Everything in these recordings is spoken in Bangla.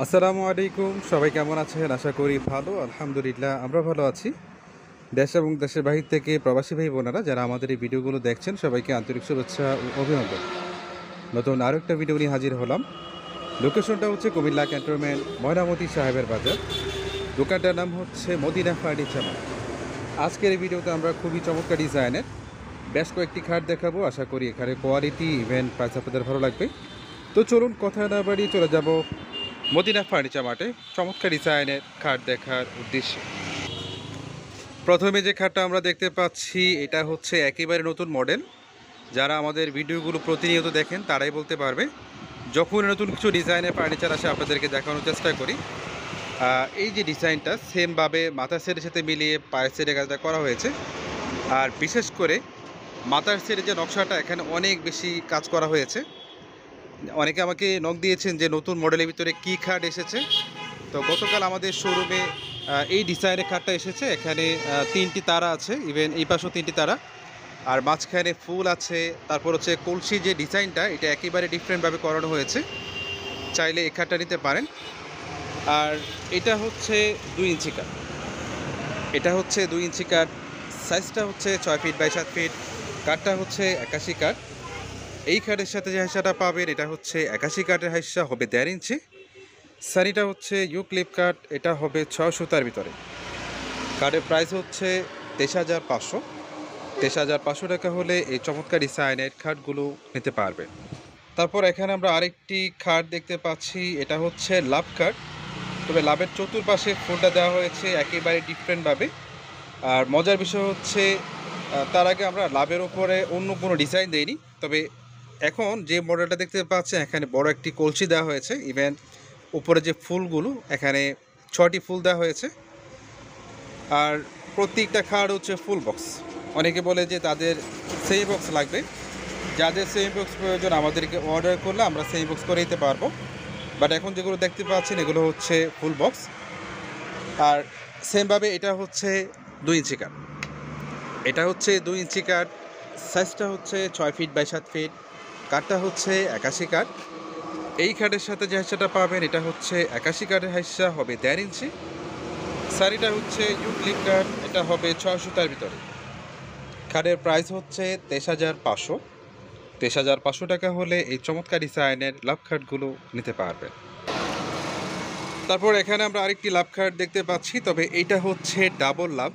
আসসালামু আলাইকুম। সবাই কেমন আছেন? আশা করি ভালো। আলহামদুলিল্লাহ আমরা ভালো আছি। দেশ এবং দেশের বাহির থেকে প্রবাসী ভাই বোনেরা যারা আমাদের এই ভিডিওগুলো দেখছেন সবাইকে আন্তরিক শুভেচ্ছা ও অভিনন্দন। নতুন আরও একটা ভিডিও নিয়ে হাজির হলাম। লোকেশনটা হচ্ছে কুমিল্লা ক্যান্টনমেন্ট ময়নামতি সাহেবের বাজার। দোকানটার নাম হচ্ছে মদিনা ফার্নিচার মার্ট। আজকের এই ভিডিওতে আমরা খুবই চমৎকার ডিজাইনের বেশ কয়েকটি খাট দেখাবো। আশা করি এখানে কোয়ালিটি ইভেন্ট প্রাইস আপনাদের ভালো লাগবে। তো চলুন কথা না বাড়িয়ে চলে যাব মদিনা ফার্নিচার মার্টে চমৎকার ডিজাইনের খাট দেখার উদ্দেশ্যে। প্রথমে যে খাটটা আমরা দেখতে পাচ্ছি এটা হচ্ছে একেবারে নতুন মডেল। যারা আমাদের ভিডিওগুলো প্রতিনিয়ত দেখেন তারাই বলতে পারবে। যখন নতুন কিছু ডিজাইনের ফার্নিচার আসে আপনাদেরকে দেখানোর চেষ্টা করি। এই যে ডিজাইনটা সেমভাবে মাথার সেটের সাথে মিলিয়ে পায়ের সেটের কাজটা করা হয়েছে। আর বিশেষ করে মাথার সেটের যে নকশাটা এখানে অনেক বেশি কাজ করা হয়েছে। অনেকে আমাকে নক দিয়েছেন যে নতুন মডেলের ভিতরে কী খাট এসেছে। তো গতকাল আমাদের শোরুমে এই ডিজাইনের খাটটা এসেছে। এখানে 3টি তারা আছে, ইভেন এই পাশেও 3টি তারা, আর মাঝখানে ফুল আছে। তারপর হচ্ছে কলসি যে ডিজাইনটা এটা একেবারে ডিফারেন্টভাবে করানো হয়েছে। চাইলে এই খাটটা নিতে পারেন। আর এটা হচ্ছে 2 ইঞ্চি কাঠ। এটা হচ্ছে 2 ইঞ্চি কাঠ। সাইজটা হচ্ছে 6 ফিট বাই 7 ফিট। কাঠটা হচ্ছে 81 কাঠ। এই কাঠের সাথে যে হাইসাটা পাবেন এটা হচ্ছে 81 কাঠের হাইসা, হবে 1.5 ইঞ্চি। সানিটা হচ্ছে ইউক্লিপ কাঠ, এটা হবে 6 সুতার ভিতরে। কাঠের প্রাইস হচ্ছে 23,500। 23,500 টাকা হলে এই চমৎকার ডিজাইনের খাটগুলো নিতে পারবেন। তারপর এখানে আমরা আরেকটি খাট দেখতে পাচ্ছি, এটা হচ্ছে লাভ খাট। তবে লাভের চতুর্পাশে ফুলটা দেওয়া হয়েছে একেবারে ডিফারেন্টভাবে। আর মজার বিষয় হচ্ছে তার আগে আমরা লাভের উপরে অন্য কোনো ডিজাইন দেইনি। তবে এখন যে মডেলটা দেখতে পাচ্ছেন এখানে বড় একটি কলসি দেওয়া হয়েছে। ইভেন উপরে যে ফুলগুলো এখানে 6টি ফুল দেওয়া হয়েছে। আর প্রত্যেকটা খাট হচ্ছে ফুল বক্স। অনেকে বলে যে তাদের সেমি বক্স লাগবে। যাদের সেমি বক্স প্রয়োজন আমাদেরকে অর্ডার করলে আমরা সেমি বক্স করে দিতে পারবো। বাট এখন যেগুলো দেখতে পাচ্ছেন এগুলো হচ্ছে ফুল বক্স। আর সেমভাবে এটা হচ্ছে 2 ইঞ্চি কাঠ। এটা হচ্ছে 2 ইঞ্চি কাঠ। সাইজটা হচ্ছে 6 ফিট বাই 7 ফিট। কাঠটা হচ্ছে 81 কাঠ। এই কাঠের সাথে যে হাইসাটা পাবেন এটা হচ্ছে 81 কাঠের হাইসা, হবে 1.5 ইঞ্চি। শাড়িটা হচ্ছে ইউক্লিপ কাঠ, এটা হবে 6 সুতার ভিতরে। কাঠের প্রাইস হচ্ছে 23,500। 23,500 টাকা হলে এই চমৎকার ডিজাইনের লাভ খাটগুলো নিতে পারবেন। তারপর এখানে আমরা আরেকটি লাভ খাট দেখতে পাচ্ছি। তবে এইটা হচ্ছে ডাবল লাভ।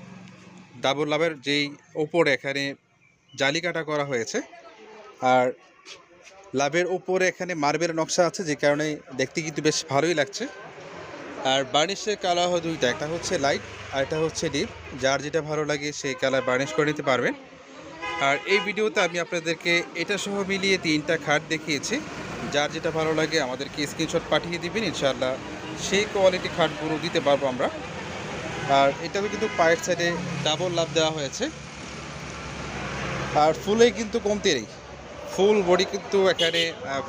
ডাবল লাভের যেই ওপরে এখানে জালি কাটা করা হয়েছে। আর লাভের ওপরে এখানে মার্বেল নকশা আছে, যে কারণে দেখতে কিন্তু বেশ ভালোই লাগছে। আর বার্নিশের কালার হয় দুইটা, একটা হচ্ছে লাইট আর একটা হচ্ছে ডিপ। যার যেটা ভালো লাগে সেই কালার বার্নিশ করে নিতে পারবেন। আর এই ভিডিওতে আমি আপনাদেরকে এটা সহ মিলিয়ে 3টা খাট দেখিয়েছি। যার যেটা ভালো লাগে আমাদেরকে স্ক্রিনশট পাঠিয়ে দিবেন, ইনশাআল্লাহ সেই কোয়ালিটি খাটগুলো দিতে পারবো আমরা। আর এটাও কিন্তু পায়ের সাইডে ডাবল লাভ দেওয়া হয়েছে। আর ফুলে কিন্তু কমতে নেই, ফুল বডি কিন্তু এখানে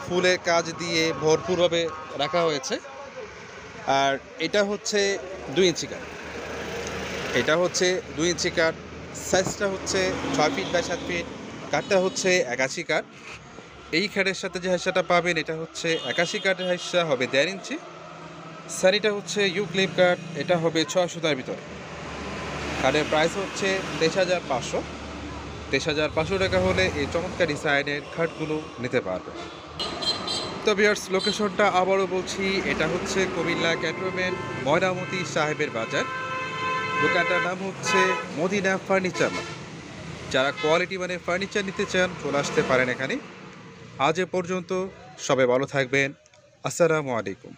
ফুলের কাজ দিয়ে ভরপুরভাবে রাখা হয়েছে। আর এটা হচ্ছে 2 ইঞ্চি কাঠ। এটা হচ্ছে 2 ইঞ্চি কাঠ। সাইজটা হচ্ছে 6 ফিট বাই 7 ফিট। কাঠটা হচ্ছে 81 কাঠ। এই কাঠের সাথে যে হাইসাটা পাবেন এটা হচ্ছে 81 কাঠের হাইসা, হবে 1.5 ইঞ্চি। শাড়িটা হচ্ছে ইউক্লিপ কাঠ, এটা হবে 6 সুতার ভিতরে। কাঠের প্রাইস হচ্ছে 23,500। 23,500 টাকা হলে এই চমৎকার ডিজাইনের খাটগুলো নিতে পারবেন। তো ভিউয়ার্স, লোকেশনটা আবারও বলছি, এটা হচ্ছে কুমিল্লা ক্যান্টনমেন্ট ময়নামতি সাহেবের বাজার। দোকানটার নাম হচ্ছে মদিনা ফার্নিচার মার্ট। যারা কোয়ালিটি মানে ফার্নিচার নিতে চান চলে আসতে পারেন এখানে। আজ এ পর্যন্ত, সবাই ভালো থাকবেন। আসসালামু আলাইকুম।